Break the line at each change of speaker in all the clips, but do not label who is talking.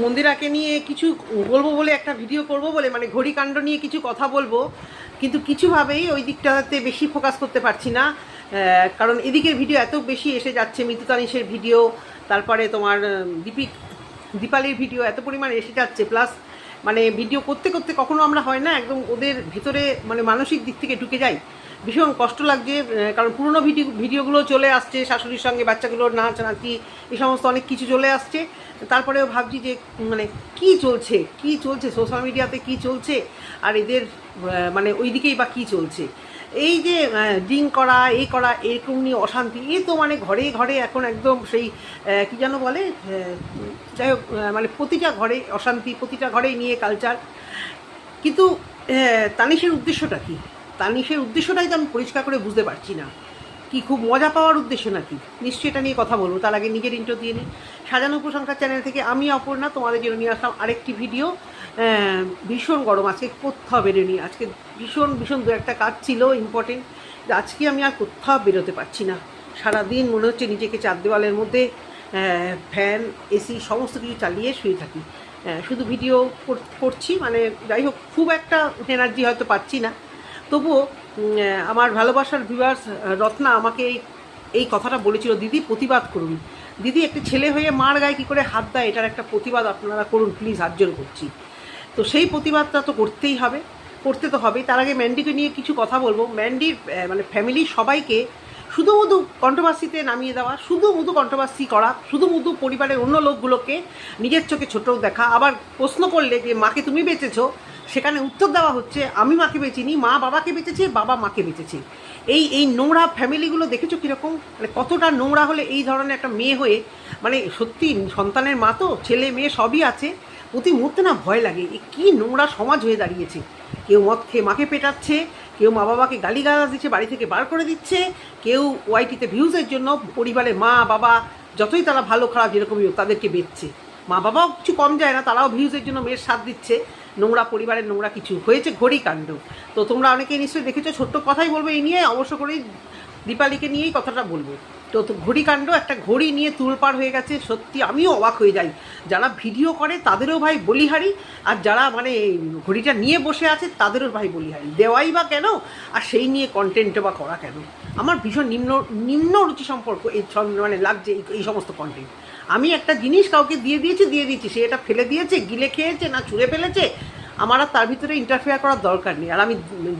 মন্দিরাকে নিয়ে কিছু বলবো বলে একটা ভিডিও করব বলে মানে ঘড়ি কাণ্ড নিয়ে কিছু কথা বলবো, কিন্তু কিছুভাবেই ওই দিকটাতে বেশি ফোকাস করতে পারছি না। কারণ এদিকের ভিডিও এত বেশি এসে যাচ্ছে, মিতু তানিশের ভিডিও, তারপরে তোমার দীপালির ভিডিও এত পরিমাণে এসে যাচ্ছে, প্লাস মানে ভিডিও করতে করতে কখনো আমরা হয় না একদম ওদের ভিতরে মানে মানসিক দিক থেকে ঢুকে যাই। ভীষণ কষ্ট লাগছে, কারণ পুরনো ভিডিওগুলো চলে আসছে, শাশুড়ির সঙ্গে বাচ্চাগুলোর নাচ নাচি এই সমস্ত অনেক কিছু চলে আসছে। তারপরেও ভাবছি যে মানে কি চলছে সোশ্যাল মিডিয়াতে, কি চলছে আর এদের মানে ওই দিকেই বা কী চলছে। এই যে ড্রিঙ্ক করা এই করা এরকম নিয়ে অশান্তি, এ তো মানে ঘরে ঘরে এখন একদম সেই কী যেন বলে, যাই হোক মানে প্রতিটা ঘরে অশান্তি, প্রতিটা ঘরেই নিয়ে কালচার। কিন্তু তানিশের উদ্দেশ্যটা কী? তানিশের উদ্দেশ্যটাই তো আমি পরিষ্কার করে বুঝতে পারছি না। কি খুব মজা পাওয়ার উদ্দেশ্য নাকি? নিশ্চয়ই এটা নিয়ে কথা বলবো, তার আগে নিজের ইন্ট্রো দিয়ে নিই। সাজানো প্রশংসা চ্যানেল থেকে আমি অপর্ণা তোমাদের জন্য নিয়ে আসলাম আরেকটি ভিডিও। ভীষণ গরম, আজকে কোথাও বেরোনি, আজকে ভীষণ ভীষণ দু একটা কাজ ছিল ইম্পর্টেন্ট, আজকে আমি আর কোথাও বেরোতে পারছি না। সারাদিন মনে হচ্ছে নিজেকে চার দেওয়ালের মধ্যে ফ্যান এসি সমস্ত কিছু চালিয়ে শুয়ে থাকি। শুধু ভিডিও করছি, মানে যাই হোক খুব একটা এনার্জি হয়তো পাচ্ছি না, তবুও আমার ভালোবাসার ভিউয়ার্স রত্না আমাকে এই কথাটা বলেছিল, দিদি প্রতিবাদ করুন, দিদি একটি ছেলে হয়ে মার গায়ে কী করে হাত দেয়, এটার একটা প্রতিবাদ আপনারা করুন প্লিজ, হাত জোর করছি। তো সেই প্রতিবাদটা তো করতেই হবে, করতে তো হবেই। তার আগে ম্যান্ডিকে নিয়ে কিছু কথা বলবো। ম্যান্ডির মানে ফ্যামিলির সবাইকে শুধু মধু কন্ট্রোভার্সিতে নামিয়ে দেওয়া, শুধু মধু কন্ট্রোভার্সি করা, শুধু মধু পরিবারের অন্য লোকগুলোকে নিজের চোখে ছোট দেখা। আবার প্রশ্ন করলে যে মাকে তুমি বেঁচেছো, সেখানে উত্তর দেওয়া হচ্ছে আমি মাকে বেঁচিনি, মা বাবাকে বেঁচেছে, বাবা মাকে বেঁচেছে। এই নোংরা ফ্যামিলিগুলো দেখেছো কীরকম, মানে কতটা নোংরা হলে এই ধরনের একটা মেয়ে হয়ে, মানে সত্যি সন্তানের মা তো, ছেলে মেয়ে সবই আছে, প্রতি মুহূর্তে না ভয় লাগে। এ কী নোংরা সমাজ হয়ে দাঁড়িয়েছে। কেউ মদ খেয়ে মাকে পেটাচ্ছে, কেউ মা বাবাকে গালিগালাজ দিচ্ছে, বাড়ি থেকে বার করে দিচ্ছে, কেউ ওয়াইটিতে ভিউজের জন্য পরিবারে মা বাবা যতই তারা ভালো খারাপ যেরকমই হোক তাদেরকে বেচছে। মা বাবাও কিছু কম যায় না, তারাও ভিউজের জন্য মেয়ের সাথ দিচ্ছে। নোংরা পরিবারের নোংরা কিছু হয়েছে, ঘড়ি কাণ্ড। তো তোমরা অনেকেই নিশ্চয়ই দেখেছো, ছোট্ট কথাই বলবো এই নিয়ে, অবশ্য করেই দীপালিকে নিয়েই কথাটা বলবো। তো ঘড়ি কাণ্ড, একটা ঘড়ি নিয়ে তুলপাড় হয়ে গেছে, সত্যি আমিও অবাক হয়ে যাই। যারা ভিডিও করে তাদেরও ভাই বলিহারি, আর যারা মানে ঘড়িটা নিয়ে বসে আছে তাদেরও ভাই বলিহারি। দেওয়াই বা কেন, আর সেই নিয়ে কন্টেন্টও বা করা কেন? আমার ভীষণ নিম্ন রুচি সম্পর্ক এই মানে লাগছে এই সমস্ত কন্টেন্ট। আমি একটা জিনিস কাউকে দিয়ে দিয়েছি, সে এটা ফেলে দিয়েছে, গিলে খেয়েছে না ছুঁড়ে ফেলেছে, আমার আর তার ভিতরে ইন্টারফেয়ার করার দরকার নেই। আর আমি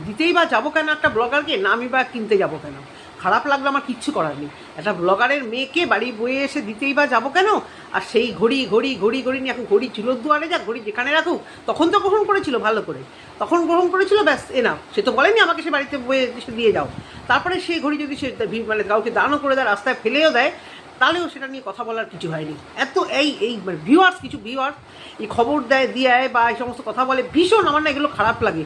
দিতেই বা যাবো কেন একটা ব্লগারকে, না আমি বা কিনতে যাবো কেন? খারাপ লাগলো আমার কিচ্ছু করার নেই। একটা ব্লগারের মেয়েকে বাড়ি বয়ে এসে দিতেই বা যাবো কেন? আর সেই ঘড়ি নিয়ে এখন ঘড়ি চুলোর দুয়ারে যাক, ঘড়ি যেখানে রাখুক, তখন তো গ্রহণ করেছিল ভালো করে, তখন গ্রহণ করেছিল, ব্যাস এনা। সে তো বলেনি আমাকে সে বাড়িতে বয়ে এসে দিয়ে যাও। তারপরে সেই ঘড়ি যদি সে মানে কাউকে দানও করে দেয়, রাস্তায় ফেলেও দেয়, তাহলেও সেটা নিয়ে কথা বলার কিছু হয়নি। এত এই মানে ভিউয়ার্স, কিছু ভিউয়ার্স এই খবর দিয়ে বা এই সমস্ত কথা বলে, ভীষণ আমার না এগুলো খারাপ লাগে,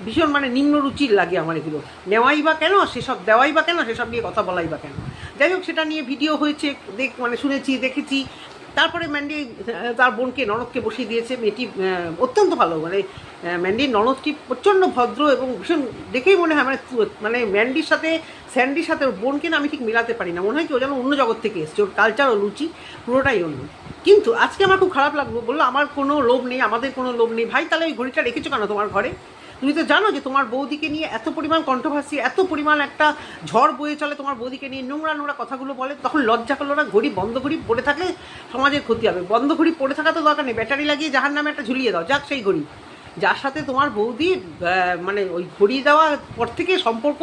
ভীষণ মানে নিম্ন রুচির লাগে আমার এগুলো। নেওয়াই বা কেন, সেসব দেওয়াই বা কেন, সেসব নিয়ে কথা বলাই বা কেন? যাই হোক, সেটা নিয়ে ভিডিও হয়েছে, মানে শুনেছি দেখেছি। তারপরে ম্যান্ডি তার বোনকে ননদকে বসিয়ে দিয়েছে। মেয়েটি অত্যন্ত ভালো, মানে ম্যান্ডির ননদটি প্রচণ্ড ভদ্র এবং ভীষণ দেখেই মনে হয় মানে ম্যান্ডির সাথে স্যান্ডির সাথে ওর বোনকে না আমি ঠিক মেলাতে পারি না, মনে হয় কি ও যেন অন্য জগৎ থেকে এসছে, ওর কালচার ও রুচি পুরোটাই অন্য। কিন্তু আজকে আমার খুব খারাপ লাগলো, বললো আমার কোনো লোভ নেই, আমাদের কোনো লোভ নেই। ভাই তাহলে ওই ঘড়িটা রেখেছো কেন তোমার ঘরে? তুমি তো জানো যে তোমার বৌদিকে নিয়ে এত পরিমাণ কন্ট্রোভার্সি, এত পরিমাণ একটা ঝড় বয়ে চলে তোমার বৌদিকে নিয়ে, নোংরা কথাগুলো বলে, তখন লজ্জা করলো না? ঘড়ি বন্ধ ঘড়ি পড়ে থাকলে সমাজের ক্ষতি হবে, বন্ধ ঘড়ি পড়ে থাকা তো দরকার নেই, ব্যাটারি লাগিয়ে জাহার নামে একটা ঝুলিয়ে দাও, যাক সেই ঘড়ি। যার সাথে তোমার বৌদি মানে ওই ঘড়ি দেওয়ার পর থেকে সম্পর্ক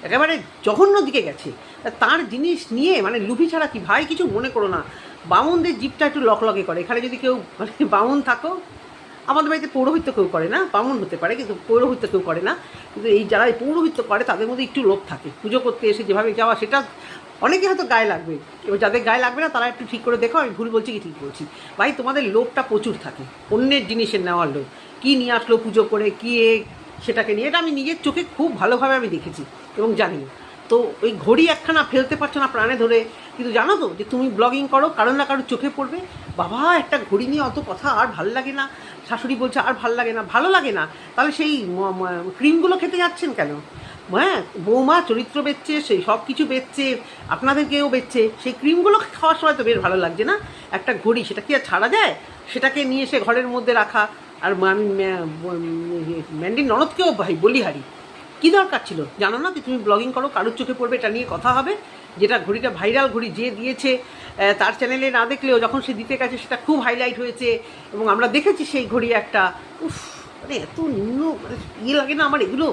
একেবারে জঘন্য দিকে গেছে, তার জিনিস নিয়ে মানে লুভি ছাড়া কি? ভাই কিছু মনে করো না, বামুনদের জিপটা একটু লকলকে করে, এখানে যদি কেউ মানে বামুন থাকো, আমাদের বাড়িতে পৌরোহিত্য কেউ করে না, বামুন হতে পারে কিন্তু পৌরোহিত্য কেউ করে না, কিন্তু এই যারা পৌরোহিত্য করে তাদের মধ্যে একটু লোভ থাকে, পুজো করতে এসে যেভাবে যাওয়া, সেটা অনেকে হয়তো গায়ে লাগবে, এবার যাদের গায়ে লাগবে না তারা একটু ঠিক করে দেখো আমি ভুল বলছি কি ঠিক বলছি। ভাই তোমাদের লোভটা প্রচুর থাকে, অন্যের জিনিসের নেওয়ার লোভ, কী নিয়ে আসলো পুজো করে, কী সেটাকে নিয়ে, এটা আমি নিজের চোখে খুব ভালোভাবে আমি দেখেছি এবং জানি। তো ওই ঘড়ি একখানা ফেলতে পারছো না প্রাণে ধরে, কিন্তু জানো তো যে তুমি ব্লগিং করো, কারোর না কারোর চোখে পড়বে, বাবা একটা ঘড়ি নিয়ে অত কথা আর ভালো লাগে না, শাশুড়ি বলছে আর ভালো লাগে না, তাহলে সেই ক্রিমগুলো খেতে যাচ্ছেন কেন? হ্যাঁ, বৌমা চরিত্র বেচছে, সেই সব কিছু বেচছে, আপনাদেরকেও বেচছে, সেই ক্রিমগুলো খাওয়ার সময় তো বেশ ভালো লাগছে না? একটা ঘড়ি সেটা কি আর ছাড়া যায়? সেটাকে নিয়ে এসে ঘরের মধ্যে রাখা। আর আমি ম্যান্ডির ননদকেও ভাই বলি হারি, কী দরকার ছিল? জানো না কি তুমি ব্লগিং করো, কারোর চোখে পড়বে, এটা নিয়ে কথা হবে? যেটা ঘড়িটা ভাইরাল ঘড়ি যে দিয়েছে, তার চ্যানেলে না দেখলেও যখন সে দিতে গেছে সেটা খুব হাইলাইট হয়েছে এবং আমরা দেখেছি সেই ঘড়ি একটা। উফ, মানে এত নিম্ন, মানে ইয়ে লাগে না আমার এগুলো,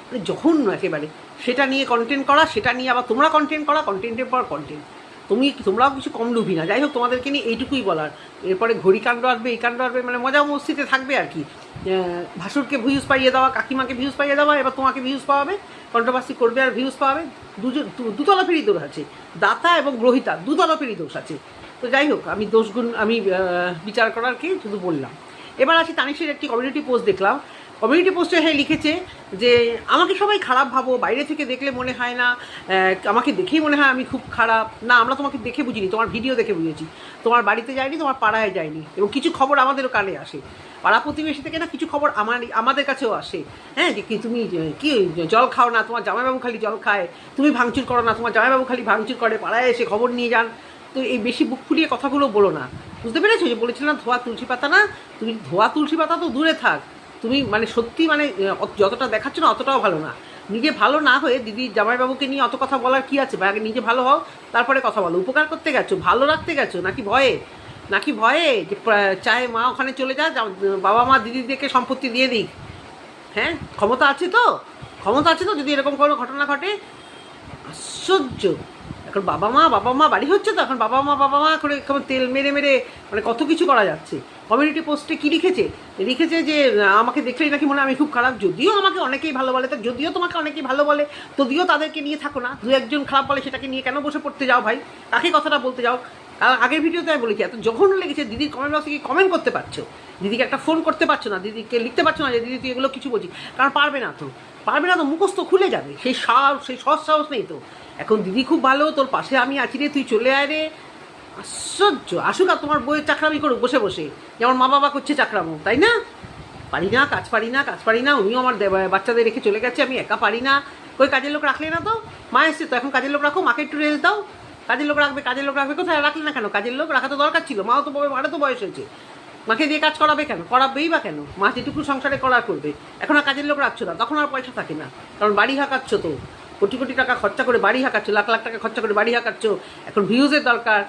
মানে জঘন্য একেবারে। সেটা নিয়ে কন্টেন্ট করা, সেটা নিয়ে আবার তোমরা কন্টেন্ট করা, কন্টেন্টের পর কন্টেন্ট। তোমরাও কিছু কম লুভি না। যাই হোক, তোমাদেরকে নিয়ে এইটুকুই বলার। এরপরে ঘড়ি কাণ্ড আসবে, এই কাণ্ড আসবে, মানে মজা মস্তিতে থাকবে আর কি। ভাসুরকে ভিউজ পাইয়ে দেওয়া, কাকিমাকে ভিউজ পাইয়ে দেওয়া, এবার তোমাকে ভিউজ পাওয়াবে, কন্ট্রোভার্সি করবে আর ভিউজ পাওয়াবে। দুতরফেরই দোষ আছে, দাতা এবং গ্রহিতা দুতরফেরই দোষ আছে। তো যাই হোক, আমি দোষগুণ আমি বিচার করার কি শুধু বললাম। এবার আসি, তানিশের একটি কমিউনিটি পোস্ট দেখলাম। কমিউনিটি পোস্টে হ্যাঁ লিখেছে যে আমাকে সবাই খারাপ ভাবো, বাইরে থেকে দেখলে মনে হয় না, আমাকে দেখেই মনে হয় আমি খুব খারাপ। না, আমরা তোমাকে দেখে বুঝিনি, তোমার ভিডিও দেখে বুঝেছি। তোমার বাড়িতে যায়নি, তোমার পাড়ায় যায়নি, এবং কিছু খবর আমাদেরও কানে আসে। পাড়া প্রতিবেশী থেকে না কিছু খবর আমাদের কাছেও আসে। হ্যাঁ, যে কি তুমি কি জল খাও না, তোমার জামাইবাবু খালি জল খায়, তুমি ভাঙচুর করো না, তোমার জামাইবাবু খালি ভাঙচুর করে, পাড়ায় এসে খবর নিয়ে যান। তো এই বেশি বুক ফুলিয়ে কথাগুলো বলো না, বুঝতে পেরেছো? যে বলেছিলাম ধোয়া তুলসী পাতা না, তুমি ধোয়া তুলসী পাতা তো দূরে থাক, তুমি মানে সত্যি মানে যতটা দেখাচ্ছ না অতটাও ভালো না। নিজে ভালো না হয়ে দিদি জামাইবাবুকে নিয়ে অত কথা বলার কি আছে? আগে নিজে ভালো হও, তারপরে কথা বলো। উপকার করতে গেছো, ভালো রাখতে গেছো, নাকি ভয়ে যে চায় মা ওখানে চলে যা, বাবা মা দিদিদেরকে সম্পত্তি দিয়ে দিক? হ্যাঁ, ক্ষমতা আছে তো যদি এরকম কোনো ঘটনা ঘটে? আশ্চর্য। এখন বাবা মা বাড়ি হচ্ছে তো, এখন বাবা মা করে কেমন তেল মেরে মানে কত কিছু করা যাচ্ছে। কমিউনিটি পোস্টে কী লিখেছে যে আমাকে দেখলেই নাকি মনে হয় আমি খুব খারাপ। যদিও আমাকে অনেকেই ভালো বলে, তা যদিও তোমাকে অনেকেই ভালো বলে, যদিও তাদেরকে নিয়ে থাকো না। দু একজন খারাপ বলে, সেটাকে নিয়ে কেন বসে পড়তে যাও ভাই? কাকে কথাটা বলতে যাও? আগের ভিডিওতে আমি বলেছি, এত জঘন্য লেগেছে। দিদির কমেন্ট বক্সে কি কমেন্ট করতে পারছো? দিদিকে একটা ফোন করতে পারছো না? দিদিকে লিখতে পারছো না যে দিদি তুই এগুলো কিছু বলছিস? কারণ পারবে না তো, মুখস্থ খুলে যাবে। সেই সৎ সাহস নেই তো। এখন দিদি খুব ভালো, তোর পাশে আমি আছি রে, তুই চলে আয় রে। আশ্চর্য। আসুক আর তোমার বইয়ের চাকরামি করুক বসে বসে, যেমন মা বাবা করছে চাকরামো, তাই না? কাজ পারি না, উনিও আমার বাচ্চাদের রেখে চলে গেছে, আমি একা পারি না। ওই কাজের লোক রাখলে না তো? মা এসছে তো, এখন কাজের লোক রাখো, মাকে একটু রেস্ট দাও। কাজের লোক রাখবে কোথায়? রাখলে না কেন? কাজের লোক রাখা তো দরকার ছিল। মাও তো মারও তো বয়স হয়েছে, মাকে দিয়ে কাজ করাবে কেন? করাবেই বা কেন? মা যেটুকু সংসারে করার করবে। এখন আর কাজের লোক রাখছো না, তখন আর পয়সা থাকে না, কারণ বাড়ি হাঁকাচ্ছ তো, কোটি কোটি টাকা খরচা করে বাড়ি হাঁকাচ্ছ, লাখ লাখ টাকা খরচা করে বাড়ি হাঁকাচ্ছ। এখন ভিউজের দরকার,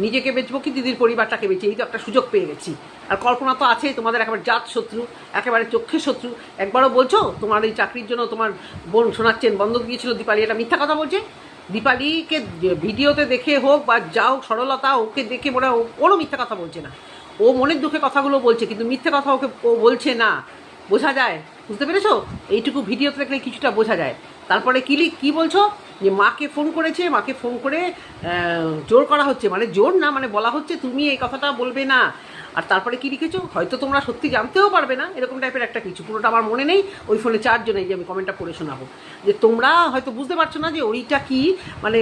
নিজেকে বেচবো কি দিদির পরিবারটাকে বেঁচে? এই তো একটা সুযোগ পেয়ে গেছি। আর কল্পনা তো আছেই, তোমাদের একেবারে জাত শত্রু, একেবারে চক্ষের শত্রু। একবারও বলছো তোমার এই চাকরির জন্য তোমার বোন শোনাচ্ছেন বন্ধক দিয়েছিল দীপালি, এটা মিথ্যা কথা বলছে। দীপালিকে ভিডিওতে দেখে হোক বা যা হোক, সরলতা ওকে দেখে মনে হয় ওরও মিথ্যা কথা বলছে না। ও মনের দুঃখে কথাগুলো বলছে, কিন্তু মিথ্যে কথা ও বলছে না, বোঝা যায়। বুঝতে পেরেছো? এইটুকু ভিডিওতে দেখলে কিছুটা বোঝা যায়। তারপরে কি বলছো যে মাকে ফোন করে জোর করা হচ্ছে, মানে জোর না, মানে বলা হচ্ছে তুমি এই কথাটা বলবে না। আর তারপরে কি লিখেছো? হয়তো তোমরা সত্যি জানতেও পারবে না, এরকম টাইপের একটা কিছু। পুরোটা আমার মনে নেই, ওই ফোনে চারজনে, যে আমি কমেন্টটা পড়ে শোনাবো, যে তোমরা হয়তো বুঝতে পারছো না যে ওইটা কি, মানে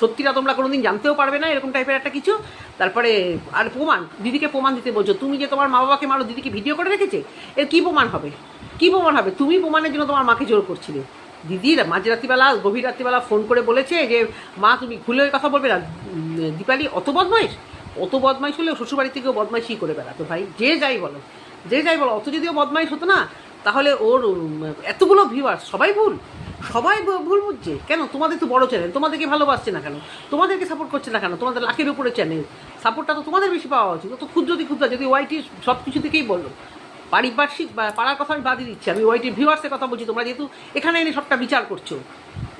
সত্যিটা তোমরা কোনোদিন জানতেও পারবে না, এরকম টাইপের একটা কিছু। তারপরে আর দিদিকে প্রমাণ দিতে বলছো। তুমি যে তোমার মা বাবাকে মারো, দিদিকে ভিডিও করে রেখেছে, এর কী প্রমাণ হবে? তুমি প্রমাণের জন্য তোমার মাকে জোর করছিলে। দিদির মাঝরাত্রিবেলা, গভীর রাত্রিবেলা ফোন করে বলেছে যে মা তুমি খুলে ওই কথা বলবে না। দীপালি অত বদমাইশ হলেও শ্বশুরবাড়ি থেকেও বদমাইশই করে বেড়াতো ভাই। যে যাই বলো, অত যদিও বদমাইশ হতো না, তাহলে ওর এতগুলো ভিউয়ার্স সবাই ভুল বুঝছে কেন? তোমাদের তো বড় চ্যানেল, তোমাদেরকে ভালোবাসছে না কেন? তোমাদেরকে সাপোর্ট করছে না কেন? তোমাদের লাখের উপরে চ্যানেল, সাপোর্টটা তো তোমাদের বেশি পাওয়া উচিত। তো ক্ষুদ্র যদি ওয়াইটি সব কিছু থেকেই বললো, পারিপার্শ্বিক বা পাড়ার কথা আমি বাদই দিচ্ছি, আমি ওয়াইটির ভিউয়ার্সের কথা বলছি। তোমরা যেহেতু এখানে এনে সবটা বিচার করছো,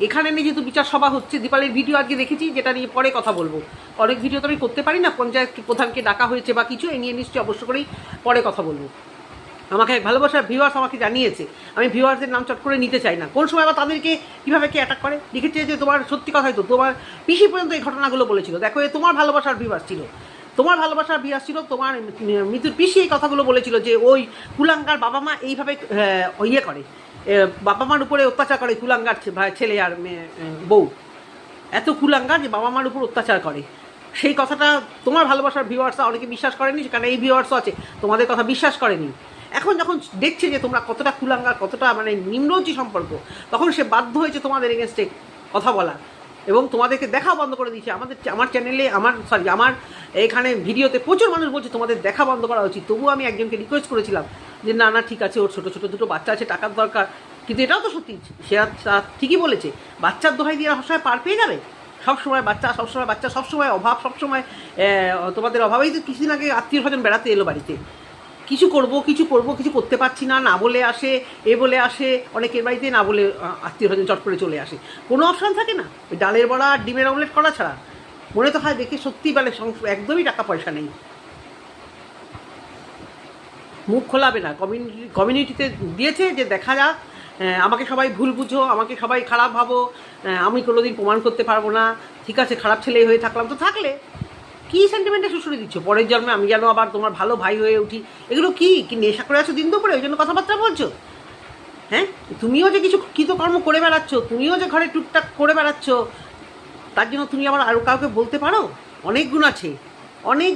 এখানে এনে যেহেতু বিচার সভা হচ্ছে, দীপালির ভিডিও আজকে দেখেছি, যেটা নিয়ে পরে কথা বলবো। অনেক ভিডিও তো আমি করতে পারি না, পঞ্চায়েত প্রধানকে ডাকা হয়েছে বা কিছু, এ নিয়ে নিশ্চয়ই অবশ্য করেই পরে কথা বলবো। আমাকে এক ভালোবাসার ভিউয়ার্স আমাকে জানিয়েছে, আমি ভিউয়ার্সদের নাম চট করে নিতে চাই না। কোন সময় আবার তাদেরকে কীভাবে কে অ্যাটাক করে লিখেছে যে তোমার সত্যি কথাই তো, তোমার পিসি পর্যন্ত এই ঘটনাগুলো বলেছিল। দেখো, এ তোমার ভালোবাসার ভিউয়ার্স ছিল, তোমার মৃত্যুর পিসি এই কথাগুলো বলেছিল যে ওই কুলাঙ্গার বাবা মা এইভাবে ইয়ে করে, বাবা মার উপরে অত্যাচার করে, কুলাঙ্গার ছেলে আর বউ এত কুলাঙ্গার যে বাবা মার উপর অত্যাচার করে। সেই কথাটা তোমার ভালোবাসার ভিউয়ার্সরা অনেকে বিশ্বাস করেনি, সেখানে এই ভিউয়ার্সও আছে তোমাদের কথা বিশ্বাস করেনি। এখন যখন দেখছে যে তোমরা কতটা কুলাঙ্গার, কতটা মানে নিম্নজি সম্পর্ক, তখন সে বাধ্য হয়েছে তোমাদের এগেনস্টে কথা বলা। এবং তোমাদেরকে দেখা বন্ধ করে দিয়েছে। আমার চ্যানেলে আমার এখানে ভিডিওতে প্রচুর মানুষ বলছে তোমাদের দেখা বন্ধ করা উচিত। তবুও আমি একজনকে রিকোয়েস্ট করেছিলাম যে না না ঠিক আছে, ওর ছোটো ছোটো দুটো বাচ্চা আছে, টাকার দরকার। কিন্তু এটাও তো সত্যি, সে ঠিকই বলেছে, বাচ্চার দোহাই দিয়ে সবসময় পার পেয়ে যাবে? সবসময় বাচ্চা, সবসময় অভাব, সবসময় তোমাদের অভাবেই তো কিছুদিন আগে আত্মীয় স্বজন বেড়াতে এলো বাড়িতে। কিছু করব কিছু করতে পারছি না, না বলে আসে, এ বলে আসে, অনেকের বাড়িতে না বলে আত্মীয় স্বজন চট করে চলে আসে, কোনো অপশান থাকে না ওই ডালের বড়া আর ডিমের অমলেট করা ছাড়া। মনে তো হয় দেখে সত্যি বলে একদমই টাকা পয়সা নেই, মুখ খোলাবে না। কমিউনিটিতে দিয়েছে যে দেখা যাক, আমাকে সবাই ভুল বুঝো, আমাকে সবাই খারাপ ভাবো, আমি কোনোদিন প্রমাণ করতে পারবো না, ঠিক আছে খারাপ ছেলেই হয়ে থাকলাম, তো থাকলে কী সেন্টিমেন্টে শুশুড়ি দিচ্ছ? পরের জন্মে আমি যেন আবার তোমার ভালো ভাই হয়ে উঠি, এগুলো কি নেশা করে আছো দিন দুপুরে, ওই জন্য কথাবার্তা বলছো? হ্যাঁ, তুমিও যে কিছু কৃতকর্ম করে বেড়াচ্ছ, তুমিও যে ঘরে টুকটাক করে বেড়াচ্ছ, তার জন্য তুমি আবার আরও কাউকে বলতে পারো? অনেক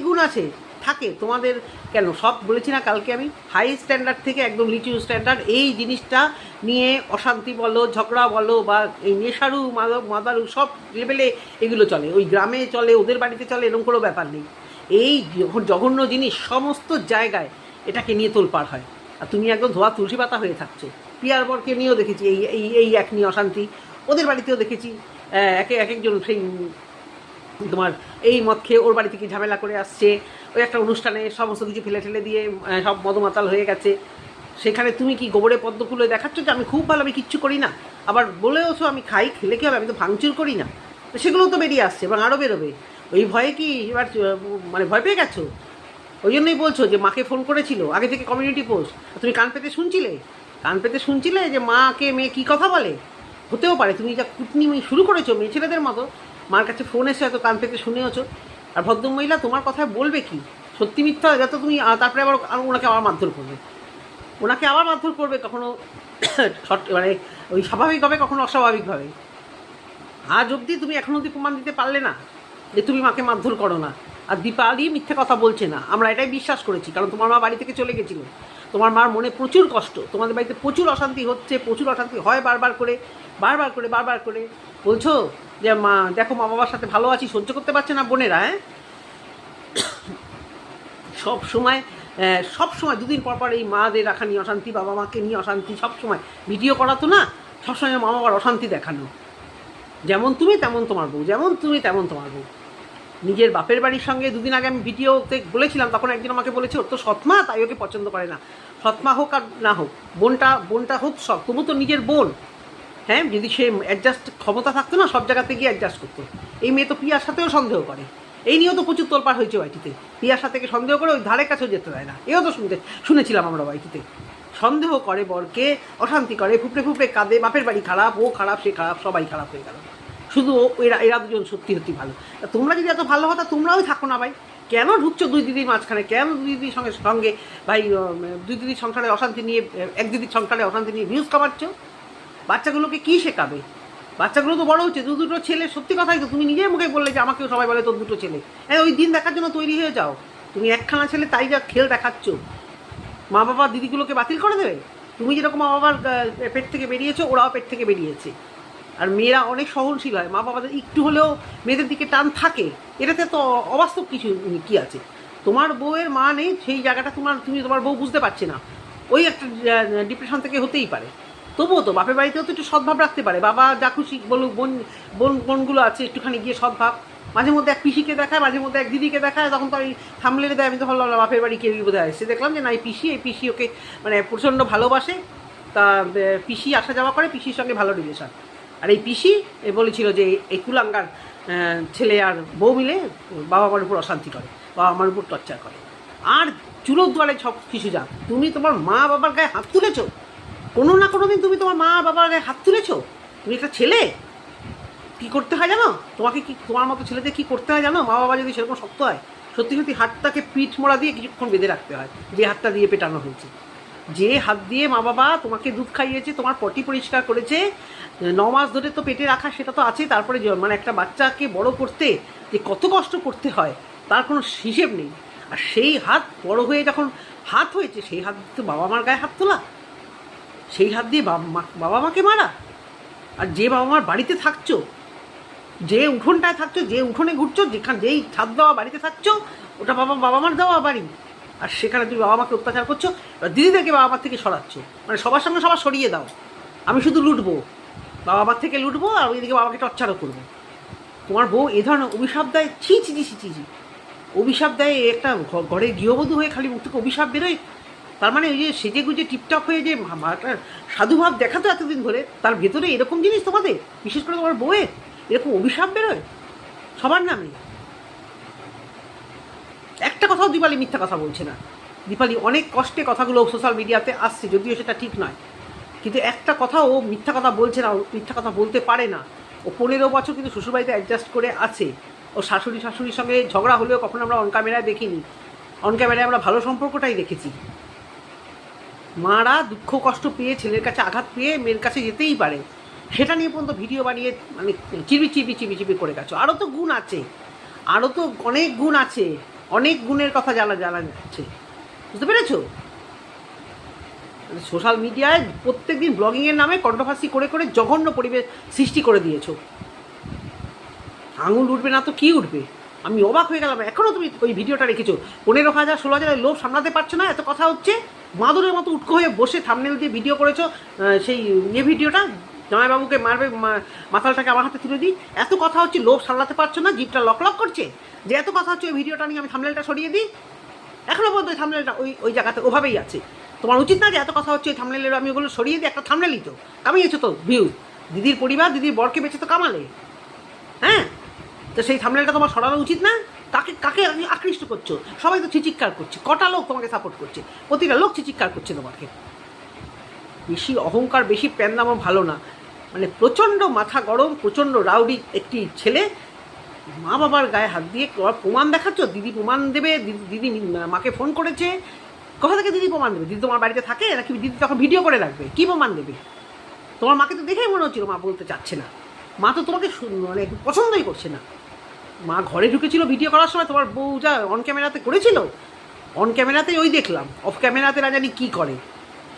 গুণ আছে থাকে তোমাদের। কেন সব বলেছি না কালকে আমি, হাই স্ট্যান্ডার্ড থেকে একদম নিচু স্ট্যান্ডার্ড, এই জিনিসটা নিয়ে অশান্তি বলো, ঝগড়া বলো, বা এই নেশারু মাদারু সব লেভেলে এগুলো চলে। ওই গ্রামে চলে, ওদের বাড়িতে চলে, এরকম কোনো ব্যাপার নেই। এই জঘন্য জিনিস সমস্ত জায়গায় এটাকে নিয়ে তোলপাড় হয়, আর তুমি একদম ধোয়া তুলসী পাতা হয়ে থাকছো। পিয়ার বরকে নিয়েও দেখেছি এই এক নিয়ে অশান্তি, ওদের বাড়িতেও দেখেছি এক একজন সেই তোমার এই মদ খেয়ে ওর বাড়ি থেকে ঝামেলা করে আসছে, ওই একটা অনুষ্ঠানে সমস্ত কিছু ফেলে ঠেলে দিয়ে সব মদমাতাল হয়ে গেছে। সেখানে তুমি কি গোবরে পদ্ম ফুলে দেখাচ্ছ যে আমি খুব ভালো, আমি কিচ্ছু করি না, আবার বলেওছো আমি খাই, খেলে কি হবে, আমি তো ভাঙচুর করি না। তো সেগুলোও তো বেরিয়ে আসছে এবং আরও বেরোবে। ওই ভয়ে কি এবার মানে ভয় পেয়ে গেছো? ওই জন্যই বলছো যে মাকে ফোন করেছিল আগে থেকে কমিউনিটি পোস্ট, তুমি কান পেতে শুনছিলে যে মাকে মেয়ে কী কথা বলে? হতেও পারে তুমি যা কুটনি শুরু করেছো মেয়ে ছেলেদের মতো, মার কাছে ফোন এসে হয়তো কান পেতে শুনেওছো। আর ভদ্রমহিলা তোমার কথায় বলবে কি সত্যি মিথ্যা, যত তুমি তারপরে আবার ওনাকে আবার মারধর করবে, কখনো মানে ওই স্বাভাবিকভাবে, কখনো অস্বাভাবিকভাবে। আজ অবধি তুমি এখন অবধি প্রমাণ দিতে পারলে না যে তুমি মাকে মারধর করো না। আর দীপালি মিথ্যে কথা বলছে না, আমরা এটাই বিশ্বাস করেছি, কারণ তোমার মা বাড়ি থেকে চলে গেছিল, তোমার মার মনে প্রচুর কষ্ট, তোমাদের বাড়িতে প্রচুর অশান্তি হচ্ছে, প্রচুর অশান্তি হয় বারবার করে বলছো যে মা দেখো মা বাবার সাথে ভালো আছি, সহ্য করতে পারছে না বোনেরা। হ্যাঁ, সব সময় দুদিন পর এই মাদের রাখা নিয়ে অশান্তি, বাবা মাকে নিয়ে অশান্তি, সব সময় ভিডিও করা তো না, সবসময় মা বাবার অশান্তি দেখানো। যেমন তুমি তেমন তোমার বউ, নিজের বাপের বাড়ির সঙ্গে দুদিন আগে আমি ভিডিওতে বলেছিলাম, তখন একদিন আমাকে বলেছে ওর তো সৎমা, তাই ওকে পছন্দ করে না। সৎমা হোক আর না হোক, বোনটা হোক সব, তবু তো নিজের বোন। হ্যাঁ, যদি সে অ্যাডজাস্ট ক্ষমতা থাকতো না, সব জায়গাতে গিয়ে অ্যাডজাস্ট করতো। এই মেয়ে তো পিয়ার সাথেও সন্দেহ করে, এই নিয়েও তো প্রচুর তোলপাড় হয়েছে বাড়িতে। পিয়ার সাথে সন্দেহ করে ওই ধারে কাছেও যেতে দেয় না, এও তো শুনেছিলাম আমরা বাড়িতে। সন্দেহ করে বরকে, অশান্তি করে, ফুপড়ে কাঁদে, বাপের বাড়ি খারাপ, ও খারাপ, সে খারাপ, সবাই খারাপ হয়ে গেল, শুধু এরা দুজন সত্যি ভালো। তোমরা যদি এত ভালো হতো তোমরাও থাকো না ভাই, কেন ঢুকছো দুই দিদির মাঝখানে? কেন দুই দিদির সঙ্গে ভাই দুই দিদির সংসারে অশান্তি নিয়ে, এক দিদির সংসারে অশান্তি নিয়ে ভিউজ কামাচ্ছ? বাচ্চাগুলোকে কী শেখাবে? বাচ্চাগুলো তো বড় হচ্ছে, দুটো ছেলে, সত্যি কথাই তো, তুমি নিজের মুখে বললে যে আমাকেও সবাই বলে তোর দুটো ছেলে। হ্যাঁ, ওই দিন দেখার জন্য তৈরি হয়ে যাও। তুমি একখানা ছেলে, তাই যা খেল দেখাচ্ছ, মা বাবা দিদিগুলোকে বাতিল করে দেবে? তুমি যেরকম মা বাবার পেট থেকে বেরিয়েছো, ওরাও পেট থেকে বেরিয়েছে। আর মেয়েরা অনেক সহনশীল হয়, মা বাবাদের একটু হলেও মেয়েদের দিকে টান থাকে, এটাতে তো অবাস্তব কিছু কী আছে? তোমার বউয়ের মা নেই, সেই জায়গাটা তোমার বউ বুঝতে পারছে না, ওই একটা ডিপ্রেশন থেকে হতেই পারে। তবুও তো বাপের বাড়িতেও তো একটু সদ্ভাব রাখতে পারে, বাবা যা খুশি বলুক, বোনগুলো আছে একটুখানি গিয়ে সদ্ভাব, মাঝে মধ্যে এক পিসিকে দেখায়, মাঝে মধ্যে এক দিদিকে দেখায়, তখন তো ওই থামলে দেয়। আমি তো ভাবলাম বাপের বাড়ি কেউই বোধ হয় এসে, দেখলাম যে না এই পিসি ওকে মানে প্রচণ্ড ভালোবাসে, তা পিসি আসা যাওয়া করে, পিসির সঙ্গে ভালো রিলেশন। আর এই পিসি বলেছিল যে এই কুলাঙ্গার ছেলে আর বউ মিলে বাবা মার উপর অশান্তি করে, বাবা মার উপর টর্চার করে, আর চুলোর দুয়ারে সব কিছু যা। তুমি তোমার মা বাবার গায়ে হাত তুলেছো? কোনো না কোনো দিন তুমি তোমার মা বাবার গায়ে হাত তুলেছো? তুমি একটা ছেলে, কী করতে হয় জানো? তোমার মতো ছেলেদের কী করতে হয় জানো? মা বাবা যদি সেরকম শক্ত হয়, সত্যি হাতটাকে পিঠ মোড়া দিয়ে কিছুক্ষণ বেঁধে রাখতে হয়, যে হাতটা দিয়ে পেটানো হয়েছে, যে হাত দিয়ে মা বাবা তোমাকে দুধ খাইয়েছে, তোমার পটি পরিষ্কার করেছে, 9 মাস ধরে তো পেটে রাখা, সেটা তো আছেই। তারপরে মানে একটা বাচ্চাকে বড় করতে যে কত কষ্ট করতে হয় তার কোনো হিসেব নেই। আর সেই হাত বড় হয়ে যখন হাত হয়েছে, সেই হাত তো বাবা মার গায়ে হাত তোলা, সেই হাত দিয়ে বাবা মাকে মারা। আর যে বাবা মার বাড়িতে থাকছো, যে উঠোনটায় থাকছো, যে উঠোনে ঘুরছো, যেই ছাদ দেওয়া বাড়িতে থাকছো, ওটা বাবা মার দেওয়া বাড়ি, আর সেখানে তুমি বাবা মাকে অত্যাচার করছো। এবার দিদিদেরকে বাবা মার থেকে সরাচ্ছ, মানে সবার সঙ্গে সবার সরিয়ে দাও। আমি শুধু লুটবো, বাবা মার থেকে লুটবো, আর ওইদিকে বাবাকে টর্চারও করবো। তোমার বউ এ ধরনের অভিশাপ দেয়, ছি ছি ছি ছি ছি, অভিশাপ দেয়। একটা ঘরে গৃহবধূ হয়ে খালি মুখ থেকে অভিশাপ বেরোয়। তার মানে ওই যে সেজে গুজে টিপটপ হয়ে যে একটা সাধুভাব দেখাতো এতদিন ধরে, তার ভেতরে এরকম জিনিস তোমাদের, বিশেষ করে তোমার বউয়ের এরকম অভিশাপ বেরোয় সবার নামে। একটা কথাও দীপালি মিথ্যা কথা বলছে না। দীপালি অনেক কষ্টে কথাগুলো সোশ্যাল মিডিয়াতে আসছে, যদিও সেটা ঠিক নয়, কিন্তু একটা কথা ও মিথ্যা কথা বলছে না, ও মিথ্যা কথা বলতে পারে না। ও 15 বছর কিন্তু শ্বশুরবাড়িতে অ্যাডজাস্ট করে আছে। ও শাশুড়ির সঙ্গে ঝগড়া হলেও কখনো আমরা অন ক্যামেরায় দেখিনি, অন ক্যামেরায় আমরা ভালো সম্পর্কটাই দেখেছি। মারা দুঃখ কষ্ট পেয়ে, ছেলের কাছে আঘাত পেয়ে মেয়ের কাছে যেতেই পারে, সেটা নিয়ে পর্যন্ত ভিডিও বানিয়ে মানে চিবি করে গেছো। আরও তো গুণ আছে, আরও তো অনেক গুণ আছে, অনেক গুণের কথা জানা যাচ্ছে, বুঝতে পেরেছো? সোশ্যাল মিডিয়ায় প্রত্যেক দিন ব্লগিংয়ের নামে কন্ট্রোভার্সি করে করে জঘন্য পরিবেশ সৃষ্টি করে দিয়েছো। আঙুল উঠবে না তো কি উঠবে? আমি অবাক হয়ে গেলাম, এখনও তুমি ওই ভিডিওটা রেখেছো। 15,000 16,000 লোভ সামলাতে পারছো না, এত কথা হচ্ছে, মাদুরের মতো উটকো হয়ে বসে থাম্বনেল দিয়ে ভিডিও করেছো। সেই ভিডিওটা জামাইবাবুকে মারবে, মাথালটাকে আমার হাতে তুলে দিই, এত কথা হচ্ছে, লোভ সামলাতে পারছো না, জিভটা লক করছে যে এত কথা হচ্ছে। ওই ভিডিওটা নিয়ে আমি থাম্বনেলটা সরিয়ে দিই, এখনও পর্যন্ত ওই থাম্বনেলটা ওই জায়গাতে ওভাবেই আছে। তোমার উচিত না যে এত কথা হচ্ছে ওই থাম্বনেলের আমি ওগুলো সরিয়ে দিই? একটা থাম্বনেলই তো কামিয়েছো তো ভিউ, দিদির পরিবার, দিদির বরকে বেঁচে তো কামালে, হ্যাঁ? তো সেই থাম্বনেলটা তোমার সরানো উচিত না? কাকে আকৃষ্ট করছো? সবাই তো চিৎকার করছে, কটা লোক তোমাকে সাপোর্ট করছে, প্রতিটা লোক চিৎকার করছে তোমাকে। বেশি অহংকার, বেশি প্যান্দামো ভালো না। মানে প্রচণ্ড মাথা গরম, প্রচণ্ড রাউডি একটি ছেলে, মা বাবার গায়ে হাত দিয়ে প্রমাণ দেখাচ্ছ। দিদি প্রমাণ দেবে, দিদি মাকে ফোন করেছে, কোথা থেকে দিদি প্রমাণ দেবে? দিদি তোমার বাড়িতে থাকে নাকি? দিদি তখন ভিডিও করে রাখবে, কী প্রমাণ দেবে? তোমার মাকে তো দেখেই মনে হচ্ছিল মা বলতে চাচ্ছে না, মা তো তোমাকে মানে পছন্দই করছে না। মা ঘরে ঢুকেছিল ভিডিও করার সময়, তোমার বউ যা অন ক্যামেরাতে করেছিল, অন ক্যামেরাতেই ওই দেখলাম, অফ ক্যামেরাতে না জানি কী করে।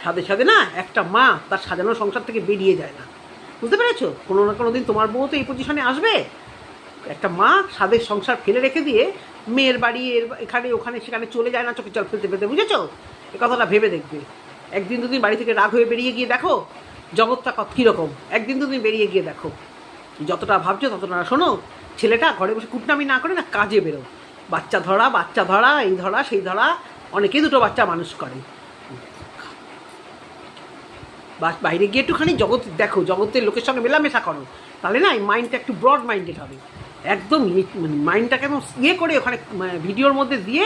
সাথে সাথে না একটা মা তার সাজানো সংসার থেকে বেরিয়ে যায় না, বুঝতে পেরেছো? কোনো না কোনো দিন তোমার বউ তো এই পজিশনে আসবে। একটা মা স্বাদের সংসার ফেলে রেখে দিয়ে মেয়ের বাড়ি এখানে ওখানে সেখানে চলে যায় না চোখে জল ফেলতে ফেলতে, বুঝেছো? এ কথাটা ভেবে দেখবে। একদিন দুদিন বাড়ি থেকে রাগ হয়ে বেরিয়ে গিয়ে দেখো জগৎটা কীরকম, একদিন দুদিন বেরিয়ে গিয়ে দেখো। যতটা ভাবছো ততটা না। শোনো, ছেলেটা ঘরে বসে কুটনামি না করে না কাজে বেরো, বাচ্চা ধরা, এই ধরা সেই ধরা, অনেকেই দুটো বাচ্চা মানুষ করে। বাইরে গিয়ে একটুখানি জগৎ দেখো, জগতের লোকের সঙ্গে মেলামেশা করো, তাহলে না এই মাইন্ডটা একটু ব্রড মাইন্ডেড হবে। একদম মানে মাইন্ডটাকে একদম করে ওখানে ভিডিওর মধ্যে দিয়ে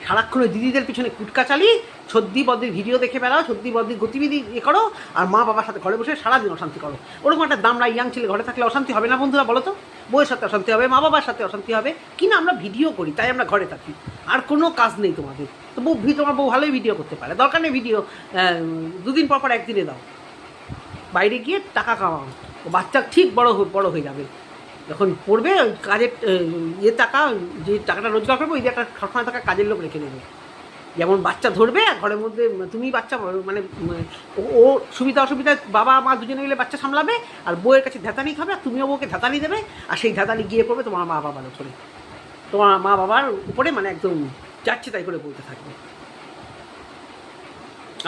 সারাক্ষণ দিদিদের পিছনে কুটকা চালিয়ে সর্দি বদ্দির ভিডিও দেখে বেড়াও, সর্দি বদ্দির গতিবিধি করো, আর মা বাবার সাথে ঘরে বসে সারাদিন অশান্তি করো। ওরকম একটা দামড়া ইয়াং ছেলে ঘরে থাকলে অশান্তি হবে না বন্ধুরা? বলো তো, বউয়ের সাথে অশান্তি হবে, মা বাবার সাথে অশান্তি হবে কি না? আমরা ভিডিও করি তাই আমরা ঘরে থাকি, আর কোনো কাজ নেই তোমাদের। তো তোমার বউ ভালোই ভিডিও করতে পারে, দরকার নেই ভিডিও 2 দিন পর একদিনে দাও। বাইরে গিয়ে টাকা কামাও, বাচ্চা ঠিক বড় হয়ে যাবে, যখন পড়বে ওই কাজের টাকা, যে টাকাটা রোজগার করবে ওই দিয়ে একটা সবসময় থাকা কাজের লোক রেখে দেবে। যেমন বাচ্চা ধরবে আর ঘরের মধ্যে তুমি বাচ্চা মানে ও সুবিধা অসুবিধা বাবা মা দুজনে মিলে বাচ্চা সামলাবে, আর বউয়ের কাছে ধ্যাতানি খাবে, আর তুমিও বউকে ধ্যাতানি দেবে, আর সেই ধ্যাতানি গিয়ে পড়বে তোমার মা বাবার উপরে, তোমার মা বাবার উপরে, মানে একদম যাচ্ছে তাই করে বলতে থাকবে।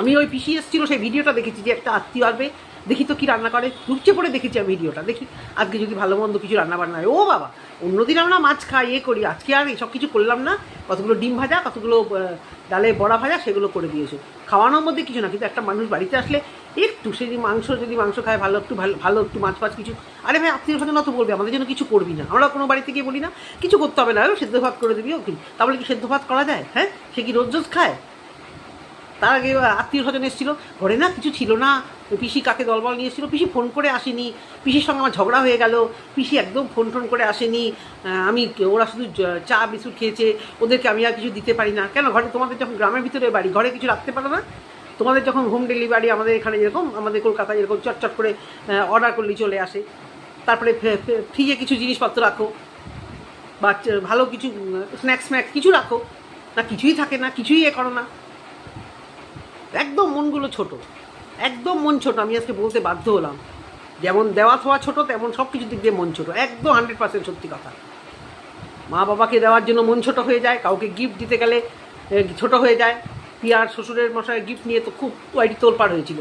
আমি ওই পিসি এসেছিল সেই ভিডিওটা দেখেছি, যে একটা আত্মীয় আসবে, দেখি তো কী রান্না করে, ঢুকছে পড়ে দেখেছি আমি ভিডিওটা, দেখি আজকে যদি ভালো মন্দ কিছু রান্নাবান্না হয়। ও বাবা, অন্যদিন আমরা মাছ খাই করি, আজকে আর এইসব কিছু করলাম না। কতগুলো ডিম ভাজা, কতগুলো ডালে বড়া ভাজা, সেগুলো করে দিয়েছো। খাওয়ানোর মধ্যে কিছু না, কিন্তু একটা মানুষ বাড়িতে আসলে একটু সে যদি মাংস খায়, ভালো একটু মাছ কিছু, আরে ভাই আত্মীয় স্বজন তো বলবে আমাদের জন্য কিছু করবি না, আমরা কোনো বাড়িতে গিয়ে বলি না কিছু করতে হবে না, সেদ্ধ ভাত করে দিবি, ও কি তাহলে কি সেদ্ধ ভাত করা যায়? হ্যাঁ, সে কি রোজ খায়? তার আগে আত্মীয় স্বজন এসেছিলো, ঘরে না কিছু ছিল না, ওই পিসি কাকে দলবল নিয়ে এসেছিলো, পিসি ফোন করে আসেনি, পিসির সঙ্গে আমার ঝগড়া হয়ে গেল, পিসি একদম ফোন করে আসেনি, ওরা শুধু চা বিস্কুট খেয়েছে, ওদেরকে আমি আর কিছু দিতে পারি না। কেন? ঘরে তোমাদের যখন গ্রামের ভিতরে বাড়ি, ঘরে কিছু রাখতে পারো না? তোমাদের যখন হোম ডেলিভারি, আমাদের এখানে যেরকম, আমাদের কলকাতায় যেরকম চটচট করে অর্ডার করলেই চলে আসে, তারপরে ফ্রিজে কিছু জিনিসপত্র রাখো, বা ভালো কিছু স্ন্যাক্স কিছু রাখো না, কিছুই থাকে না, কিছুই করো না। একদম মনগুলো ছোট, একদম মন ছোট, আমি আজকে বলতে বাধ্য হলাম। যেমন দেওয়া থোয়া ছোটো, তেমন সব কিছুর দিক দিয়ে মন ছোটো। একদম 100% সত্যি কথা। মা বাবাকে দেওয়ার জন্য মন ছোটো হয়ে যায়, কাউকে গিফট দিতে গেলে ছোটো হয়ে যায়। পিয়ার শ্বশুরের মশাই গিফট নিয়ে তো খুব ওয়াইটি তোলপাড় হয়েছিল।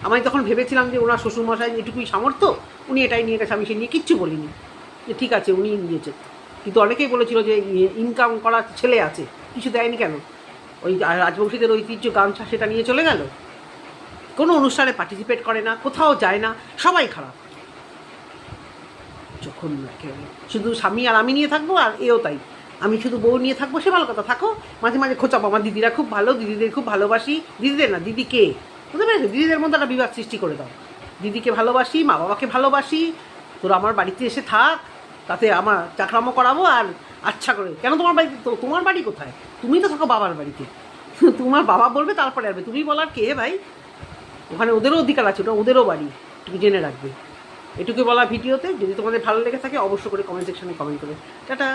আমি তখন ভেবেছিলাম যে ওনার শ্বশুরমশাই এটুকুই সামর্থ্য, উনি এটাই নিয়ে গেছে, আমি সে নিয়ে কিচ্ছু বলিনি, যে ঠিক আছে উনি নিয়েছে। কিন্তু অনেকেই বলেছিল যে ইনকাম করা ছেলে আছে, কিছু দেয়নি কেন? ওই রাজবংশীদের ঐতিহ্য গামছা সেটা নিয়ে চলে গেল, কোনো অনুষ্ঠানে পার্টিসিপেট করে না, কোথাও যায় না, সবাই খারাপ। যখন শুধু স্বামী আর আমি নিয়ে থাকবো, আর এও তাই, আমি শুধু বউ নিয়ে থাকবো, সে ভালো কথা, থাকো। মাঝে মাঝে খোঁচাবো, আমার দিদিরা খুব ভালো, দিদিদের খুব ভালোবাসি। দিদিদের না, দিদিকে, বুঝতে পেরেছো? দিদিদের মধ্যে একটা বিবাদ সৃষ্টি করে দাও। দিদিকে ভালোবাসি, মা বাবাকে ভালোবাসি, তোরা আমার বাড়িতে এসে থাক, তাতে আমার চাকরামো করাবো। আর আচ্ছা করে কেন তোমার বাড়িতে, তো তোমার বাড়ি কোথায়? তুমি তো থাকো বাবার বাড়িতে, তোমার বাবা বলবে তারপরে আসবে, তুমি বলার কে ভাই? ওখানে ওদেরও অধিকার আছে, ওটা ওদেরও বাড়ি, তুমি জেনে রাখবে। এটুকু বলা ভিডিওতে। যদি তোমাদের ভালো লেগে থাকে অবশ্যই করে কমেন্ট সেকশনে কমেন্ট করবে। টাটা।